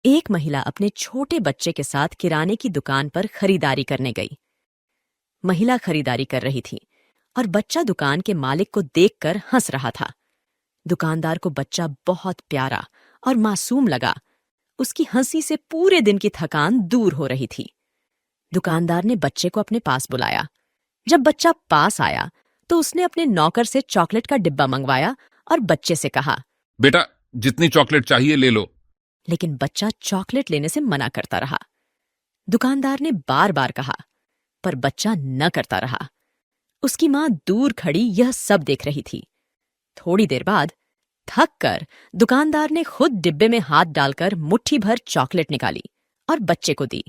एक महिला अपने छोटे बच्चे के साथ किराने की दुकान पर खरीदारी करने गई। महिला खरीदारी कर रही थी और बच्चा दुकान के मालिक को देखकर हंस रहा था। दुकानदार को बच्चा बहुत प्यारा और मासूम लगा। उसकी हंसी से पूरे दिन की थकान दूर हो रही थी। दुकानदार ने बच्चे को अपने पास बुलाया। जब बच्चा पास आया तो उसने अपने नौकर से चॉकलेट का डिब्बा मंगवाया और बच्चे से कहा, बेटा, जितनी चॉकलेट चाहिए ले लो। लेकिन बच्चा चॉकलेट लेने से मना करता रहा। दुकानदार ने बार बार कहा, पर बच्चा न करता रहा। उसकी मां दूर खड़ी यह सब देख रही थी। थोड़ी देर बाद थक कर दुकानदार ने खुद डिब्बे में हाथ डालकर मुट्ठी भर चॉकलेट निकाली और बच्चे को दी।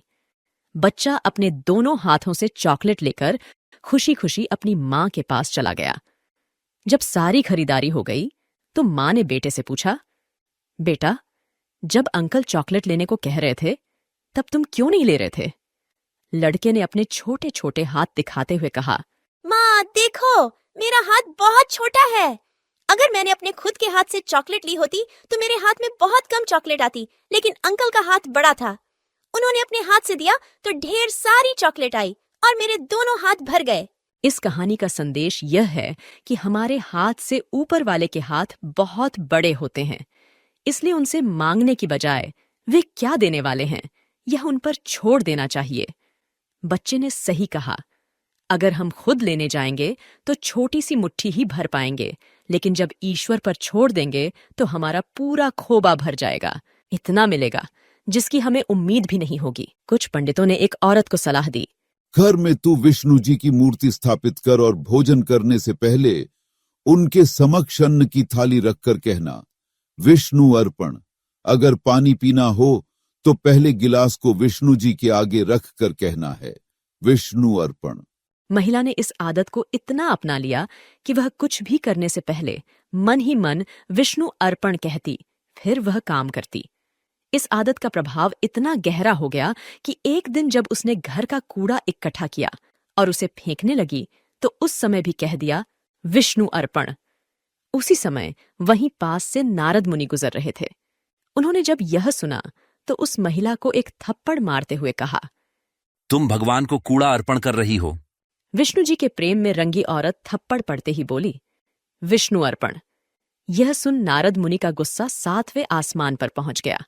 बच्चा अपने दोनों हाथों से चॉकलेट लेकर खुशी खुशी अपनी मां के पास चला गया। जब सारी खरीदारी हो गई तो मां ने बेटे से पूछा, बेटा, जब अंकल चॉकलेट लेने को कह रहे थे तब तुम क्यों नहीं ले रहे थे? लड़के ने अपने छोटे छोटे हाथ दिखाते हुए कहा, माँ देखो, मेरा हाथ बहुत छोटा है। अगर मैंने अपने खुद के हाथ से चॉकलेट ली होती तो मेरे हाथ में बहुत कम चॉकलेट आती, लेकिन अंकल का हाथ बड़ा था। उन्होंने अपने हाथ से दिया तो ढेर सारी चॉकलेट आई और मेरे दोनों हाथ भर गए। इस कहानी का संदेश यह है कि हमारे हाथ से ऊपर वाले के हाथ बहुत बड़े होते हैं, इसलिए उनसे मांगने की बजाय वे क्या देने वाले हैं यह उन पर छोड़ देना चाहिए। बच्चे ने सही कहा, अगर हम खुद लेने जाएंगे तो छोटी सी मुट्ठी ही भर पाएंगे, लेकिन जब ईश्वर पर छोड़ देंगे तो हमारा पूरा खोबा भर जाएगा। इतना मिलेगा जिसकी हमें उम्मीद भी नहीं होगी। कुछ पंडितों ने एक औरत को सलाह दी, घर में तू विष्णु जी की मूर्ति स्थापित कर और भोजन करने से पहले उनके समक्ष अन्न की थाली रखकर कहना, विष्णु अर्पण। अगर पानी पीना हो तो पहले गिलास को विष्णु जी के आगे रख कर कहना है, विष्णु अर्पण। महिला ने इस आदत को इतना अपना लिया कि वह कुछ भी करने से पहले मन ही मन विष्णु अर्पण कहती, फिर वह काम करती। इस आदत का प्रभाव इतना गहरा हो गया कि एक दिन जब उसने घर का कूड़ा इकट्ठा किया और उसे फेंकने लगी तो उस समय भी कह दिया, विष्णु अर्पण। उसी समय वहीं पास से नारद मुनि गुजर रहे थे। उन्होंने जब यह सुना तो उस महिला को एक थप्पड़ मारते हुए कहा, तुम भगवान को कूड़ा अर्पण कर रही हो। विष्णु जी के प्रेम में रंगी औरत थप्पड़ पड़ते ही बोली, विष्णु अर्पण। यह सुन नारद मुनि का गुस्सा 7वें आसमान पर पहुंच गया।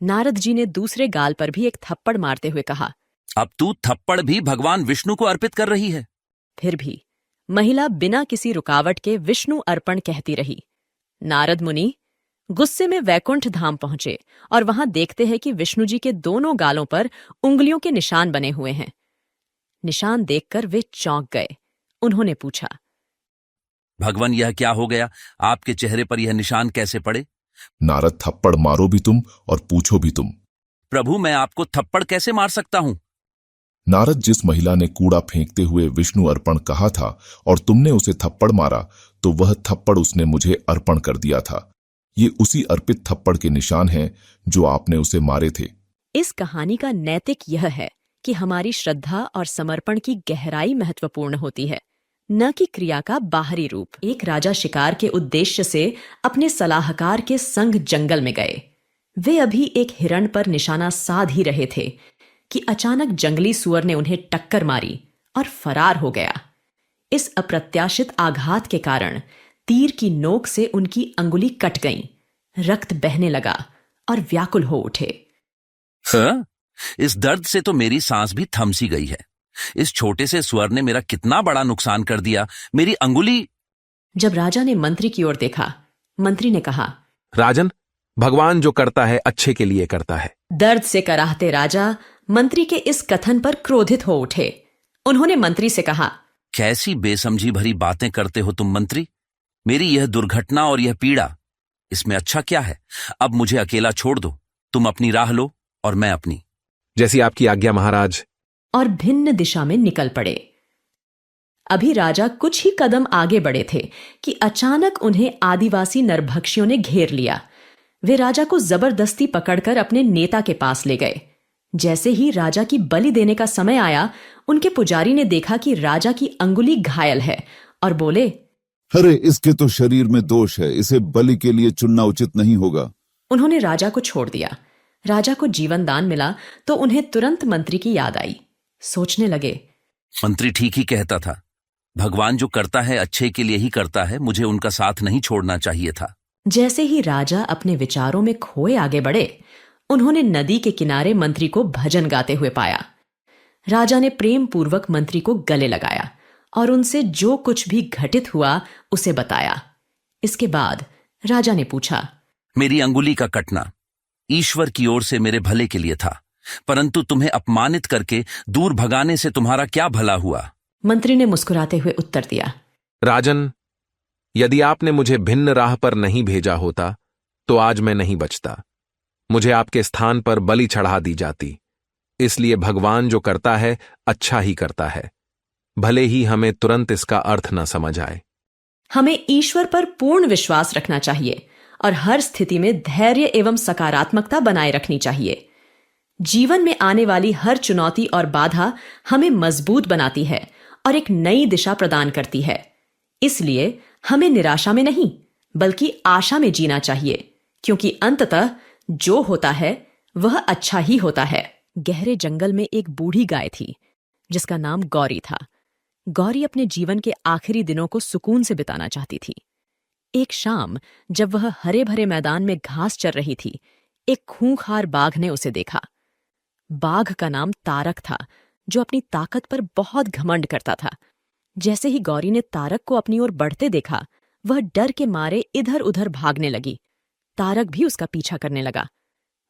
नारद जी ने दूसरे गाल पर भी एक थप्पड़ मारते हुए कहा, अब तू थप्पड़ भी भगवान विष्णु को अर्पित कर रही है। फिर भी महिला बिना किसी रुकावट के विष्णु अर्पण कहती रही। नारद मुनि गुस्से में वैकुंठ धाम पहुंचे और वहां देखते हैं कि विष्णु जी के दोनों गालों पर उंगलियों के निशान बने हुए हैं। निशान देखकर वे चौंक गए। उन्होंने पूछा, भगवान, यह क्या हो गया? आपके चेहरे पर यह निशान कैसे पड़े? नारद, थप्पड़ मारो भी तुम और पूछो भी तुम। प्रभु, मैं आपको थप्पड़ कैसे मार सकता हूं? नारद, जिस महिला ने कूड़ा फेंकते हुए विष्णु अर्पण कहा था और तुमने उसे थप्पड़ मारा तो वह थप्पड़ उसने मुझे अर्पण कर दिया था। ये उसी अर्पित थप्पड़ के निशान हैं जो आपने उसे मारे थे। इस कहानी का नैतिक यह है कि हमारी श्रद्धा और समर्पण की गहराई महत्वपूर्ण होती है, न कि क्रिया का बाहरी रूप। एक राजा शिकार के उद्देश्य से अपने सलाहकार के संग जंगल में गए। वे अभी एक हिरण पर निशाना साध ही रहे थे कि अचानक जंगली सुअर ने उन्हें टक्कर मारी और फरार हो गया। इस अप्रत्याशित आघात के कारण तीर की नोक से उनकी अंगुली कट गई। रक्त बहने लगा और व्याकुल हो उठे। हाँ? इस दर्द से तो मेरी सांस भी थम सी गई है। इस छोटे से सुअर ने मेरा कितना बड़ा नुकसान कर दिया। मेरी अंगुली। जब राजा ने मंत्री की ओर देखा, मंत्री ने कहा, राजन, भगवान जो करता है अच्छे के लिए करता है। दर्द से कराहते राजा मंत्री के इस कथन पर क्रोधित हो उठे। उन्होंने मंत्री से कहा, कैसी बेसमझी भरी बातें करते हो तुम मंत्री। मेरी यह दुर्घटना और यह पीड़ा, इसमें अच्छा क्या है? अब मुझे अकेला छोड़ दो। तुम अपनी राह लो और मैं अपनी। जैसी आपकी आज्ञा महाराज। और भिन्न दिशा में निकल पड़े। अभी राजा कुछ ही कदम आगे बढ़े थे कि अचानक उन्हें आदिवासी नरभक्षियों ने घेर लिया। वे राजा को जबरदस्ती पकड़कर अपने नेता के पास ले गए। जैसे ही राजा की बलि देने का समय आया, उनके पुजारी ने देखा कि राजा की अंगुली घायल है और बोले, अरे, इसके तो शरीर में दोष है, इसे बलि के लिए चुनना उचित नहीं होगा। उन्होंने राजा को छोड़ दिया। राजा को जीवन दान मिला तो उन्हें तुरंत मंत्री की याद आई। सोचने लगे, मंत्री ठीक ही कहता था। भगवान जो करता है अच्छे के लिए ही करता है, मुझे उनका साथ नहीं छोड़ना चाहिए था। जैसे ही राजा अपने विचारों में खोए आगे बढ़े, उन्होंने नदी के किनारे मंत्री को भजन गाते हुए पाया। राजा ने प्रेम पूर्वक मंत्री को गले लगाया और उनसे जो कुछ भी घटित हुआ उसे बताया। इसके बाद राजा ने पूछा, मेरी अंगुली का कटना ईश्वर की ओर से मेरे भले के लिए था, परंतु तुम्हें अपमानित करके दूर भगाने से तुम्हारा क्या भला हुआ? मंत्री ने मुस्कुराते हुए उत्तर दिया, राजन, यदि आपने मुझे भिन्न राह पर नहीं भेजा होता तो आज मैं नहीं बचता। मुझे आपके स्थान पर बलि चढ़ा दी जाती। इसलिए भगवान जो करता है अच्छा ही करता है, भले ही हमें तुरंत इसका अर्थ न समझ आए। हमें ईश्वर पर पूर्ण विश्वास रखना चाहिए और हर स्थिति में धैर्य एवं सकारात्मकता बनाए रखनी चाहिए। जीवन में आने वाली हर चुनौती और बाधा हमें मजबूत बनाती है और एक नई दिशा प्रदान करती है। इसलिए हमें निराशा में नहीं बल्कि आशा में जीना चाहिए, क्योंकि अंततः जो होता है वह अच्छा ही होता है। गहरे जंगल में एक बूढ़ी गाय थी जिसका नाम गौरी था। गौरी अपने जीवन के आखिरी दिनों को सुकून से बिताना चाहती थी। एक शाम जब वह हरे भरे मैदान में घास चर रही थी, एक खूंखार बाघ ने उसे देखा। बाघ का नाम तारक था, जो अपनी ताकत पर बहुत घमंड करता था। जैसे ही गौरी ने तारक को अपनी ओर बढ़ते देखा, वह डर के मारे इधर उधर भागने लगी। तारक भी उसका पीछा करने लगा।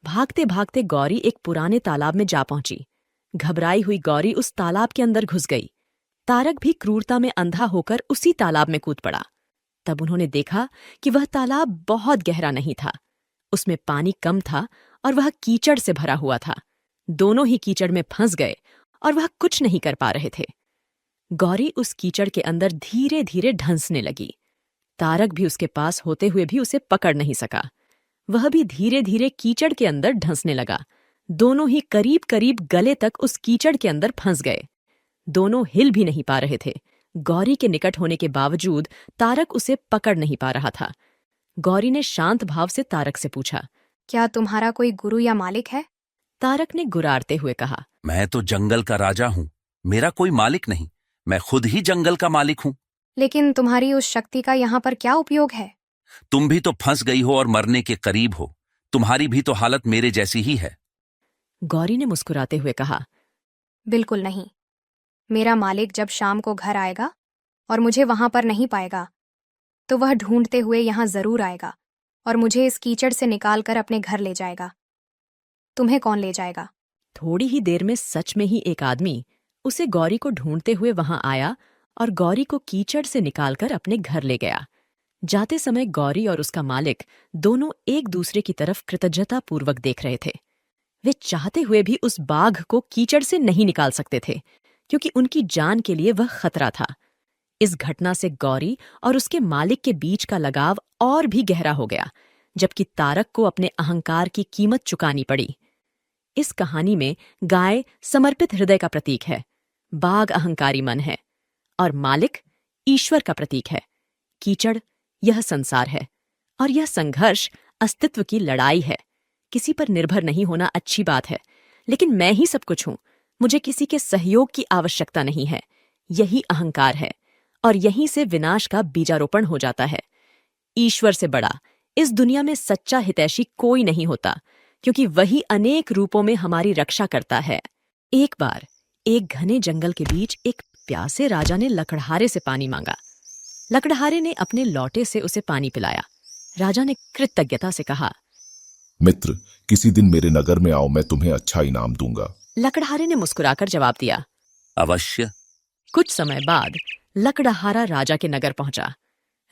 भागते भागते गौरी एक पुराने तालाब में जा पहुंची। घबराई हुई गौरी उस तालाब के अंदर घुस गई। तारक भी क्रूरता में अंधा होकर उसी तालाब में कूद पड़ा। तब उन्होंने देखा कि वह तालाब बहुत गहरा नहीं था, उसमें पानी कम था और वह कीचड़ से भरा हुआ था। दोनों ही कीचड़ में फंस गए और वह कुछ नहीं कर पा रहे थे। गौरी उस कीचड़ के अंदर धीरे धीरे ढंसने लगी। तारक भी उसके पास होते हुए भी उसे पकड़ नहीं सका। वह भी धीरे धीरे कीचड़ के अंदर ढंसने लगा। दोनों ही करीब करीब गले तक उस कीचड़ के अंदर फंस गए। दोनों हिल भी नहीं पा रहे थे। गौरी के निकट होने के बावजूद तारक उसे पकड़ नहीं पा रहा था। गौरी ने शांत भाव से तारक से पूछा, क्या तुम्हारा कोई गुरु या मालिक है? तारक ने गुरारते हुए कहा, मैं तो जंगल का राजा हूं, मेरा कोई मालिक नहीं, मैं खुद ही जंगल का मालिक हूं। लेकिन तुम्हारी उस शक्ति का यहाँ पर क्या उपयोग है? तुम भी तो फंस गई हो और मरने के करीब हो, तुम्हारी भी तो हालत मेरे जैसी ही है। गौरी ने मुस्कुराते हुए कहा, बिल्कुल नहीं। मेरा मालिक जब शाम को घर आएगा और मुझे वहां पर नहीं पाएगा, तो वह ढूंढते हुए यहाँ जरूर आएगा और मुझे इस कीचड़ से निकालकर अपने घर ले जाएगा। तुम्हें कौन ले जाएगा? थोड़ी ही देर में सच में ही एक आदमी उसे गौरी को ढूंढते हुए वहां आया और गौरी को कीचड़ से निकालकर अपने घर ले गया। जाते समय गौरी और उसका मालिक दोनों एक दूसरे की तरफ कृतज्ञतापूर्वक देख रहे थे। वे चाहते हुए भी उस बाघ को कीचड़ से नहीं निकाल सकते थे, क्योंकि उनकी जान के लिए वह खतरा था। इस घटना से गौरी और उसके मालिक के बीच का लगाव और भी गहरा हो गया, जबकि तारक को अपने अहंकार की कीमत चुकानी पड़ी। इस कहानी में गाय समर्पित हृदय का प्रतीक है, बाघ अहंकारी मन है और मालिक ईश्वर का प्रतीक है। कीचड़ यह संसार है और यह संघर्ष अस्तित्व की लड़ाई है। किसी पर निर्भर नहीं होना अच्छी बात है, लेकिन मैं ही सब कुछ हूं, मुझे किसी के सहयोग की आवश्यकता नहीं है। यही अहंकार है और यहीं से विनाश का बीजारोपण हो जाता है। ईश्वर से बड़ा इस दुनिया में सच्चा हितैषी कोई नहीं होता, क्योंकि वही अनेक रूपों में हमारी रक्षा करता है। एक बार एक घने जंगल के बीच एक प्यासे राजा ने लकड़हारे से पानी मांगा। लकड़हारे ने अपने लौटे से उसे पानी पिलाया। राजा ने कृतज्ञता से कहा, मित्र, किसी दिन मेरे नगर में आओ, मैं तुम्हें अच्छा इनाम दूंगा। लकड़हारे ने मुस्कुराकर जवाब दिया, अवश्य। कुछ समय बाद लकड़हारा राजा के नगर पहुंचा।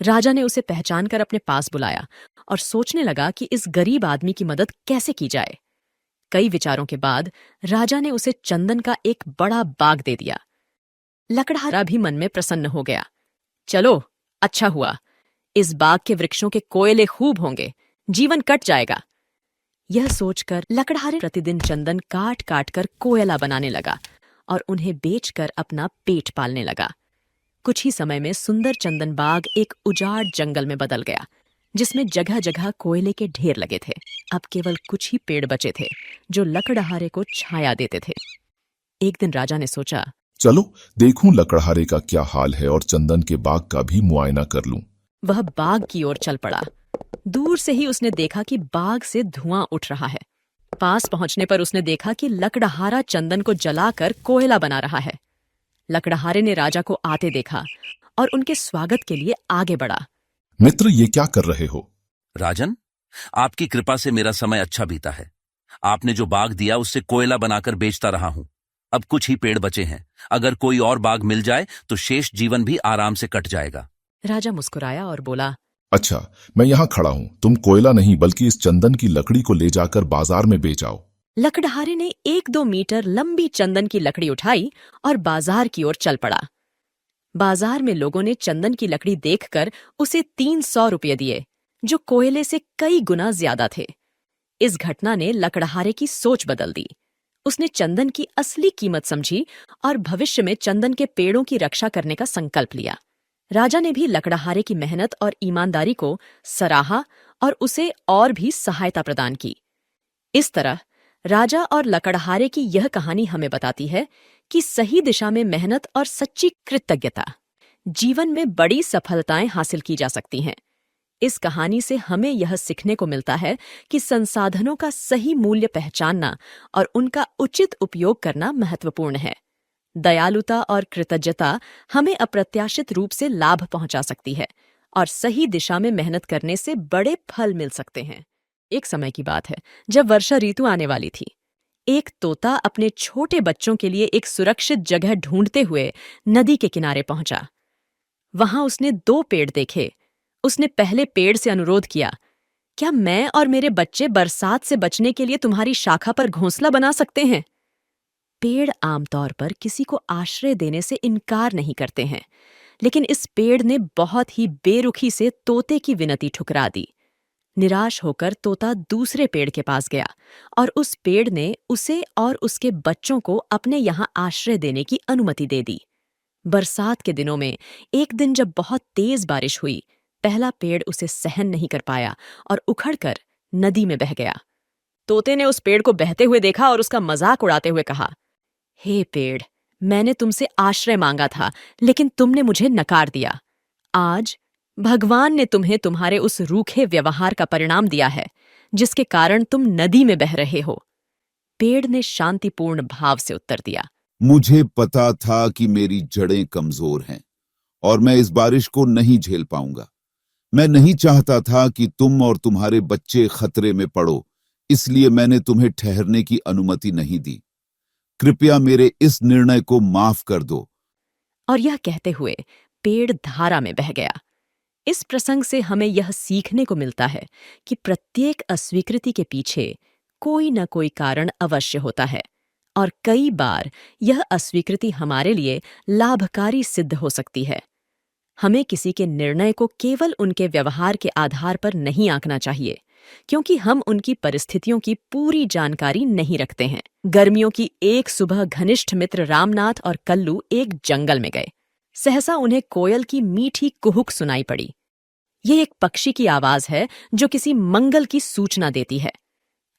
राजा ने उसे पहचानकर अपने पास बुलाया और सोचने लगा कि इस गरीब आदमी की मदद कैसे की जाए। कई विचारों के बाद राजा ने उसे चंदन का एक बड़ा बाग दे दिया। लकड़हारा भी मन में प्रसन्न हो गया। चलो, अच्छा हुआ, इस बाग के वृक्षों के कोयले खूब होंगे, जीवन कट जाएगा। यह सोचकर लकड़हारे प्रतिदिन चंदन काट काट कर कोयला बनाने लगा और उन्हें बेचकर अपना पेट पालने लगा। कुछ ही समय में सुंदर चंदन बाग एक उजाड़ जंगल में बदल गया, जिसमें जगह जगह कोयले के ढेर लगे थे। अब केवल कुछ ही पेड़ बचे थे जो लकड़हारे को छाया देते थे। एक दिन राजा ने सोचा, चलो देखूं लकड़हारे का क्या हाल है और चंदन के बाग का भी मुआयना कर लूं। वह बाग की ओर चल पड़ा। दूर से ही उसने देखा कि बाग से धुआं उठ रहा है। पास पहुंचने पर उसने देखा कि लकड़हारा चंदन को जलाकर कोयला बना रहा है। लकड़हारे ने राजा को आते देखा और उनके स्वागत के लिए आगे बढ़ा। मित्र, ये क्या कर रहे हो? राजन, आपकी कृपा से मेरा समय अच्छा बीता है। आपने जो बाग दिया उससे कोयला बनाकर बेचता रहा हूं। अब कुछ ही पेड़ बचे हैं। अगर कोई और बाग मिल जाए तो शेष जीवन भी आराम से कट जाएगा। राजा मुस्कुराया और बोला, अच्छा, मैं यहाँ खड़ा हूँ। तुम कोयला नहीं बल्कि इस चंदन की लकड़ी को ले जाकर बाजार में बेच आओ। लकड़हारे ने 1-2 मीटर लंबी चंदन की लकड़ी उठाई और बाजार की ओर चल पड़ा। बाजार में लोगों ने चंदन की लकड़ी देखकर उसे 300 रुपये दिए, जो कोयले से कई गुना ज्यादा थे। इस घटना ने लकड़हारे की सोच बदल दी। उसने चंदन की असली कीमत समझी और भविष्य में चंदन के पेड़ों की रक्षा करने का संकल्प लिया। राजा ने भी लकड़हारे की मेहनत और ईमानदारी को सराहा और उसे और भी सहायता प्रदान की। इस तरह राजा और लकड़हारे की यह कहानी हमें बताती है कि सही दिशा में मेहनत और सच्ची कृतज्ञता जीवन में बड़ी सफलताएं हासिल की जा सकती हैं। इस कहानी से हमें यह सीखने को मिलता है कि संसाधनों का सही मूल्य पहचानना और उनका उचित उपयोग करना महत्वपूर्ण है। दयालुता और कृतज्ञता हमें अप्रत्याशित रूप से लाभ पहुंचा सकती है और सही दिशा में मेहनत करने से बड़े फल मिल सकते हैं। एक समय की बात है जब वर्षा ऋतु आने वाली थी। एक तोता अपने छोटे बच्चों के लिए एक सुरक्षित जगह ढूंढते हुए नदी के किनारे पहुंचा। वहां उसने 2 पेड़ देखे। उसने पहले पेड़ से अनुरोध किया, क्या मैं और मेरे बच्चे बरसात से बचने के लिए तुम्हारी शाखा पर घोंसला बना सकते हैं? पेड़ आमतौर पर किसी को आश्रय देने से इनकार नहीं करते हैं, लेकिन इस पेड़ ने बहुत ही बेरुखी से तोते की विनती ठुकरा दी। निराश होकर तोता दूसरे पेड़ के पास गया और उस पेड़ ने उसे और उसके बच्चों को अपने यहाँ आश्रय देने की अनुमति दे दी। बरसात के दिनों में एक दिन जब बहुत तेज बारिश हुई, पहला पेड़ उसे सहन नहीं कर पाया और उखड़कर नदी में बह गया। तोते ने उस पेड़ को बहते हुए देखा और उसका मजाक उड़ाते हुए कहा, हे पेड़, मैंने तुमसे आश्रय मांगा था, लेकिन तुमने मुझे नकार दिया। आज भगवान ने तुम्हें तुम्हारे उस रूखे व्यवहार का परिणाम दिया है, जिसके कारण तुम नदी में बह रहे हो। पेड़ ने शांतिपूर्ण भाव से उत्तर दिया, मुझे पता था कि मेरी जड़ें कमजोर हैं और मैं इस बारिश को नहीं झेल पाऊंगा। मैं नहीं चाहता था कि तुम और तुम्हारे बच्चे खतरे में पड़ो, इसलिए मैंने तुम्हें ठहरने की अनुमति नहीं दी। कृपया मेरे इस निर्णय को माफ कर दो। और यह कहते हुए पेड़ धारा में बह गया। इस प्रसंग से हमें यह सीखने को मिलता है कि प्रत्येक अस्वीकृति के पीछे कोई न कोई कारण अवश्य होता है और कई बार यह अस्वीकृति हमारे लिए लाभकारी सिद्ध हो सकती है। हमें किसी के निर्णय को केवल उनके व्यवहार के आधार पर नहीं आंकना चाहिए, क्योंकि हम उनकी परिस्थितियों की पूरी जानकारी नहीं रखते हैं। गर्मियों की एक सुबह घनिष्ठ मित्र रामनाथ और कल्लू एक जंगल में गए। सहसा उन्हें कोयल की मीठी कुहुक सुनाई पड़ी। ये एक पक्षी की आवाज है जो किसी मंगल की सूचना देती है।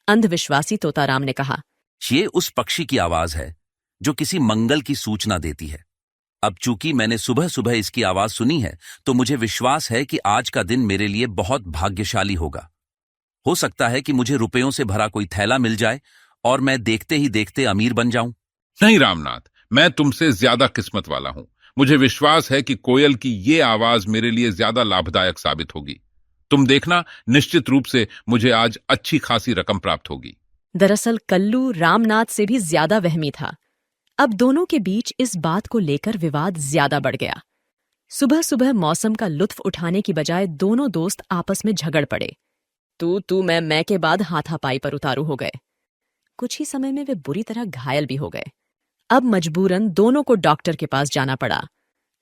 अंधविश्वासी तोताराम ने कहा, ये उस पक्षी की आवाज है जो किसी मंगल की सूचना देती है। अब चूंकि मैंने सुबह सुबह इसकी आवाज सुनी है, तो मुझे विश्वास है कि आज का दिन मेरे लिए बहुत भाग्यशाली होगा। हो सकता है कि मुझे रुपयों से भरा कोई थैला मिल जाए और मैं देखते ही देखते अमीर बन जाऊं। नहीं रामनाथ, मैं तुमसे ज्यादा किस्मत वाला हूं। मुझे विश्वास है कि कोयल की ये आवाज मेरे लिए ज्यादा लाभदायक साबित होगी। तुम देखना, निश्चित रूप से मुझे आज अच्छी खासी रकम प्राप्त होगी। दरअसल कल्लू रामनाथ से भी ज्यादा वहमी था। अब दोनों के बीच इस बात को लेकर विवाद ज्यादा बढ़ गया। सुबह सुबह मौसम का लुत्फ उठाने की बजाय दोनों दोस्त आपस में झगड़ पड़े। तू मैं के बाद हाथापाई पर उतारू हो गए। कुछ ही समय में वे बुरी तरह घायल भी हो गए। अब मजबूरन दोनों को डॉक्टर के पास जाना पड़ा।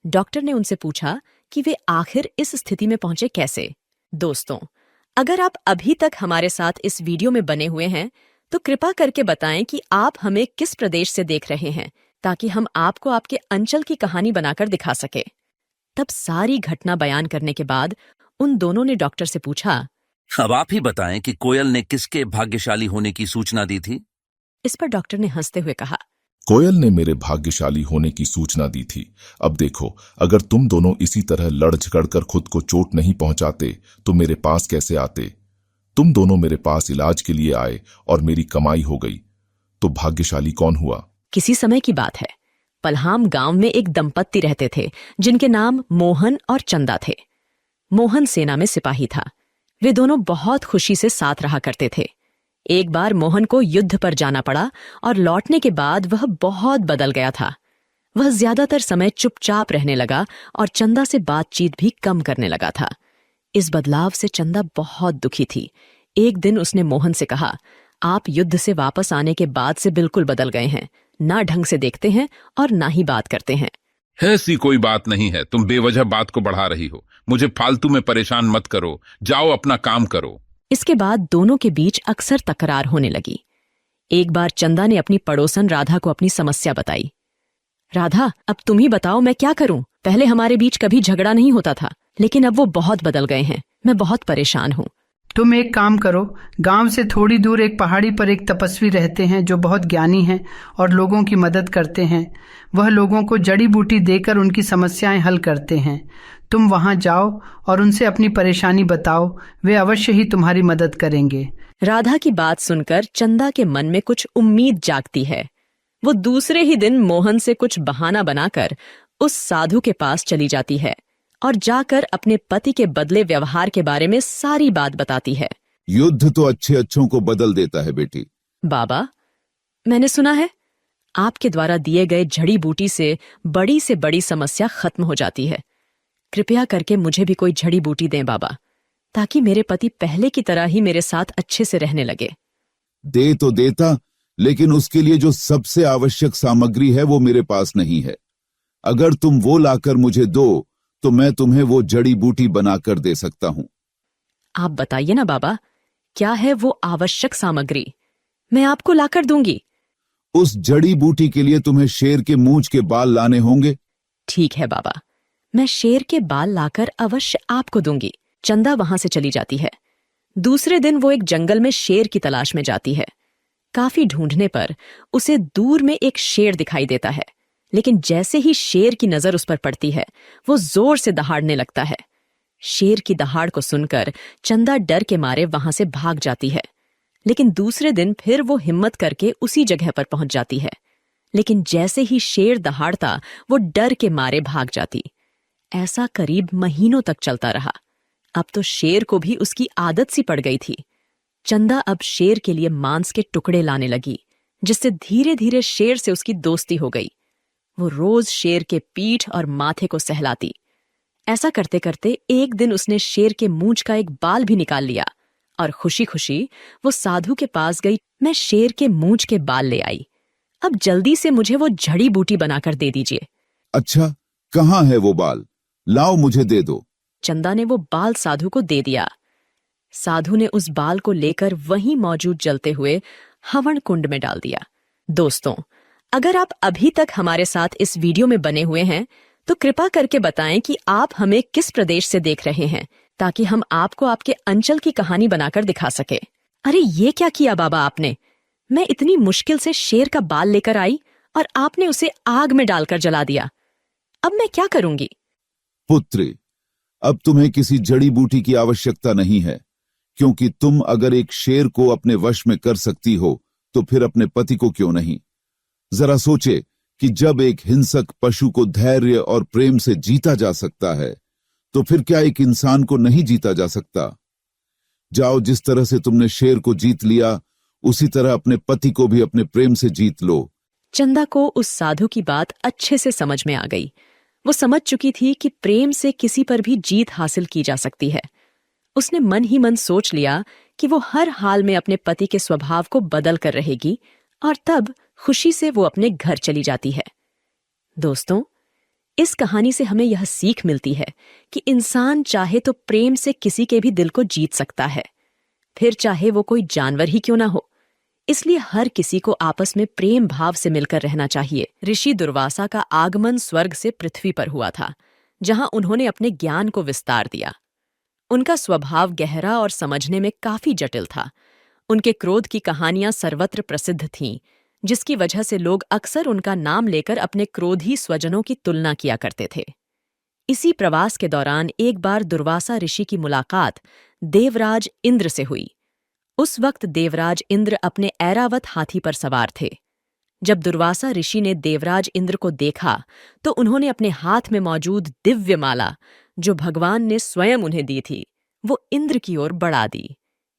डॉक्टर ने उनसे पूछा कि वे आखिर इस स्थिति में पहुंचे कैसे। दोस्तों, अगर आप अभी तक हमारे साथ इस वीडियो में बने हुए हैं तो कृपा करके बताएं कि आप हमें किस प्रदेश से देख रहे हैं, ताकि हम आपको आपके अंचल की कहानी बनाकर दिखा सके। तब सारी घटना बयान करने के बाद उन दोनों ने डॉक्टर से पूछा, अब आप ही बताएं कि कोयल ने किसके भाग्यशाली होने की सूचना दी थी? इस पर डॉक्टर ने हंसते हुए कहा, कोयल ने मेरे भाग्यशाली होने की सूचना दी थी। अब देखो, अगर तुम दोनों इसी तरह लड़ झगड़ कर खुद को चोट नहीं पहुंचाते तो मेरे पास कैसे आते? तुम दोनों मेरे पास इलाज के लिए आए और मेरी कमाई हो गई, तो भाग्यशाली कौन हुआ? किसी समय की बात है। पलहाम गांव में एक दंपत्ति रहते थे जिनके नाम मोहन और चंदा थे। मोहन सेना में सिपाही था। वे दोनों बहुत खुशी से साथ रहा करते थे। एक बार मोहन को युद्ध पर जाना पड़ा और लौटने के बाद वह बहुत बदल गया था। वह ज्यादातर समय चुपचाप रहने लगा और चंदा से बातचीत भी कम करने लगा था। इस बदलाव से चंदा बहुत दुखी थी। एक दिन उसने मोहन से कहा, आप युद्ध से वापस आने के बाद से बिल्कुल बदल गए हैं। ना ढंग से देखते हैं और ना ही बात करते हैं। ऐसी कोई बात नहीं है, तुम बेवजह बात को बढ़ा रही हो। मुझे फालतू में परेशान मत करो, जाओ अपना काम करो। इसके बाद दोनों के बीच अक्सर तकरार होने लगी। एक बार चंदा ने अपनी पड़ोसन राधा को अपनी समस्या बताई। राधा, अब तुम ही बताओ मैं क्या करूं? पहले हमारे बीच कभी झगड़ा नहीं होता था, लेकिन अब वो बहुत बदल गए हैं। मैं बहुत परेशान हूं। तुम एक काम करो, गांव से थोड़ी दूर एक पहाड़ी पर एक तपस्वी रहते हैं जो बहुत ज्ञानी हैं और लोगों की मदद करते हैं। वह लोगों को जड़ी बूटी देकर उनकी समस्याएं हल करते हैं। तुम वहां जाओ और उनसे अपनी परेशानी बताओ, वे अवश्य ही तुम्हारी मदद करेंगे। राधा की बात सुनकर चंदा के मन में कुछ उम्मीद जागती है। वो दूसरे ही दिन मोहन से कुछ बहाना बनाकर उस साधु के पास चली जाती है और जाकर अपने पति के बदले व्यवहार के बारे में सारी बात बताती है। युद्ध तो अच्छे अच्छों को बदल देता है बेटी। बाबा, मैंने सुना है आपके द्वारा दिए गए जड़ी बूटी से बड़ी समस्या खत्म हो जाती है। कृपया करके मुझे भी कोई जड़ी बूटी दें बाबा, ताकि मेरे पति पहले की तरह ही मेरे साथ अच्छे से रहने लगे। दे तो देता, लेकिन उसके लिए जो सबसे आवश्यक सामग्री है वो मेरे पास नहीं है। अगर तुम वो लाकर मुझे दो तो मैं तुम्हें वो जड़ी बूटी बनाकर दे सकता हूं। आप बताइए ना बाबा, क्या है वो आवश्यक सामग्री? मैं आपको लाकर दूंगी। उस जड़ी बूटी के लिए तुम्हें शेर के मूंछ के बाल लाने होंगे। ठीक है बाबा, मैं शेर के बाल लाकर अवश्य आपको दूंगी। चंदा वहां से चली जाती है। दूसरे दिन वो एक जंगल में शेर की तलाश में जाती है। काफी ढूंढने पर उसे दूर में एक शेर दिखाई देता है, लेकिन जैसे ही शेर की नजर उस पर पड़ती है, वो जोर से दहाड़ने लगता है। शेर की दहाड़ को सुनकर चंदा डर के मारे वहां से भाग जाती है। लेकिन दूसरे दिन फिर वो हिम्मत करके उसी जगह पर पहुंच जाती है, लेकिन जैसे ही शेर दहाड़ता वो डर के मारे भाग जाती। ऐसा करीब महीनों तक चलता रहा। अब तो शेर को भी उसकी आदत सी पड़ गई थी। चंदा अब शेर के लिए मांस के टुकड़े लाने लगी, जिससे धीरे धीरे शेर से उसकी दोस्ती हो गई। वो रोज शेर के पीठ और माथे को सहलाती। ऐसा करते करते एक दिन उसने शेर के मूंछ का एक बाल भी निकाल लिया और खुशी खुशी वो साधु के पास गई। मैं शेर के मूंछ के बाल ले आई। अब जल्दी से मुझे वो जड़ी बूटी बनाकर दे दीजिए। अच्छा, कहाँ है वो बाल? लाओ मुझे दे दो। चंदा ने वो बाल साधु को दे दिया। साधु ने उस बाल को लेकर वहीं मौजूद जलते हुए हवन कुंड में डाल दिया। दोस्तों, अगर आप अभी तक हमारे साथ इस वीडियो में बने हुए हैं तो कृपा करके बताएं कि आप हमें किस प्रदेश से देख रहे हैं, ताकि हम आपको आपके अंचल की कहानी बनाकर दिखा सके। अरे ये क्या किया बाबा आपने? मैं इतनी मुश्किल से शेर का बाल लेकर आई और आपने उसे आग में डालकर जला दिया। अब मैं क्या करूंगी? पुत्री, अब तुम्हें किसी जड़ी बूटी की आवश्यकता नहीं है, क्योंकि तुम अगर एक शेर को अपने वश में कर सकती हो तो फिर अपने पति को क्यों नहीं? जरा सोचे कि जब एक हिंसक पशु को धैर्य और प्रेम से जीता जा सकता है, तो फिर क्या एक इंसान को नहीं जीता जा सकता? जाओ, जिस तरह से तुमने शेर को जीत लिया, उसी तरह अपने पति को भी अपने प्रेम से जीत लो। चंदा को उस साधु की बात अच्छे से समझ में आ गई। वो समझ चुकी थी कि प्रेम से किसी पर भी जीत हासिल की जा सकती है। उसने मन ही मन सोच लिया कि वो हर हाल में अपने पति के स्वभाव को बदल कर रहेगी, और तब खुशी से वो अपने घर चली जाती है। दोस्तों, इस कहानी से हमें यह सीख मिलती है कि इंसान चाहे तो प्रेम से किसी के भी दिल को जीत सकता है, फिर चाहे वो कोई जानवर ही क्यों ना हो। इसलिए हर किसी को आपस में प्रेम भाव से मिलकर रहना चाहिए। ऋषि दुर्वासा का आगमन स्वर्ग से पृथ्वी पर हुआ था, जहां उन्होंने अपने ज्ञान को विस्तार दिया। उनका स्वभाव गहरा और समझने में काफी जटिल था। उनके क्रोध की कहानियां सर्वत्र प्रसिद्ध थीं, जिसकी वजह से लोग अक्सर उनका नाम लेकर अपने क्रोधी स्वजनों की तुलना किया करते थे। इसी प्रवास के दौरान एक बार दुर्वासा ऋषि की मुलाकात देवराज इंद्र से हुई। उस वक्त देवराज इंद्र अपने ऐरावत हाथी पर सवार थे। जब दुर्वासा ऋषि ने देवराज इंद्र को देखा तो उन्होंने अपने हाथ में मौजूद दिव्य माला, जो भगवान ने स्वयं उन्हें दी थी, वो इंद्र की ओर बढ़ा दी,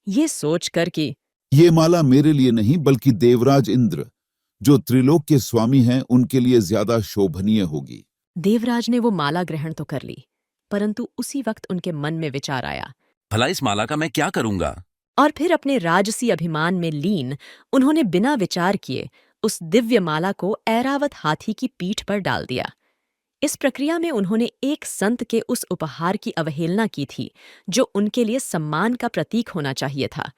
ये सोचकर कि ये माला मेरे लिए नहीं बल्कि देवराज इंद्र, जो त्रिलोक के स्वामी हैं, उनके लिए ज्यादा शोभनीय होगी। देवराज ने वो माला ग्रहण तो कर ली, परंतु उसी वक्त उनके मन में विचार आया भला इस माला का मैं क्या करूंगा? और फिर अपने राजसी अभिमान में लीन उन्होंने बिना विचार किए उस दिव्य माला को ऐरावत हाथी की पीठ पर डाल दिया। इस प्रक्रिया में उन्होंने एक संत के उस उपहार की अवहेलना की थी जो उनके लिए सम्मान का प्रतीक होना चाहिए था।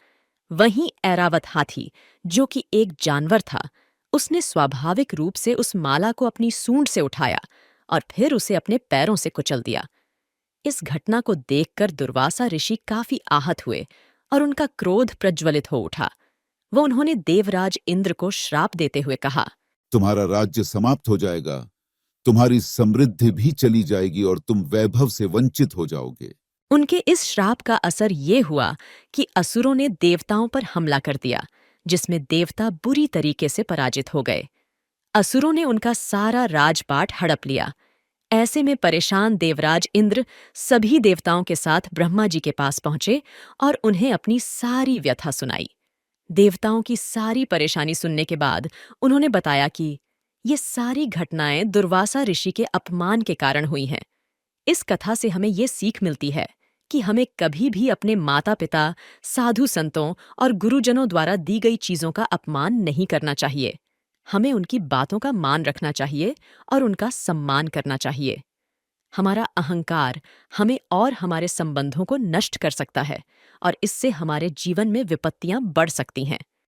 वहीं ऐरावत हाथी, जो कि एक जानवर था, उसने स्वाभाविक रूप से उस माला को अपनी सूंड से उठाया और फिर उसे अपने पैरों से कुचल दिया। इस घटना को देखकर दुर्वासा ऋषि काफी आहत हुए और उनका क्रोध प्रज्वलित हो उठा। वो उन्होंने देवराज इंद्र को श्राप देते हुए कहा, तुम्हारा राज्य समाप्त हो जाएगा, तुम्हारी समृद्धि भी चली जाएगी और तुम वैभव से वंचित हो जाओगे। उनके इस श्राप का असर ये हुआ कि असुरों ने देवताओं पर हमला कर दिया, जिसमें देवता बुरी तरीके से पराजित हो गए। असुरों ने उनका सारा राजपाट हड़प लिया। ऐसे में परेशान देवराज इंद्र सभी देवताओं के साथ ब्रह्मा जी के पास पहुंचे और उन्हें अपनी सारी व्यथा सुनाई। देवताओं की सारी परेशानी सुनने के बाद उन्होंने बताया कि ये सारी घटनाएं दुर्वासा ऋषि के अपमान के कारण हुई हैं। इस कथा से हमें ये सीख मिलती है कि हमें कभी भी अपने माता पिता, साधु संतों और गुरुजनों द्वारा दी गई चीजों का अपमान नहीं करना चाहिए। हमें उनकी बातों का मान रखना चाहिए और उनका सम्मान करना चाहिए। हमारा अहंकार हमें और हमारे संबंधों को नष्ट कर सकता है और इससे हमारे जीवन में विपत्तियां बढ़ सकती हैं।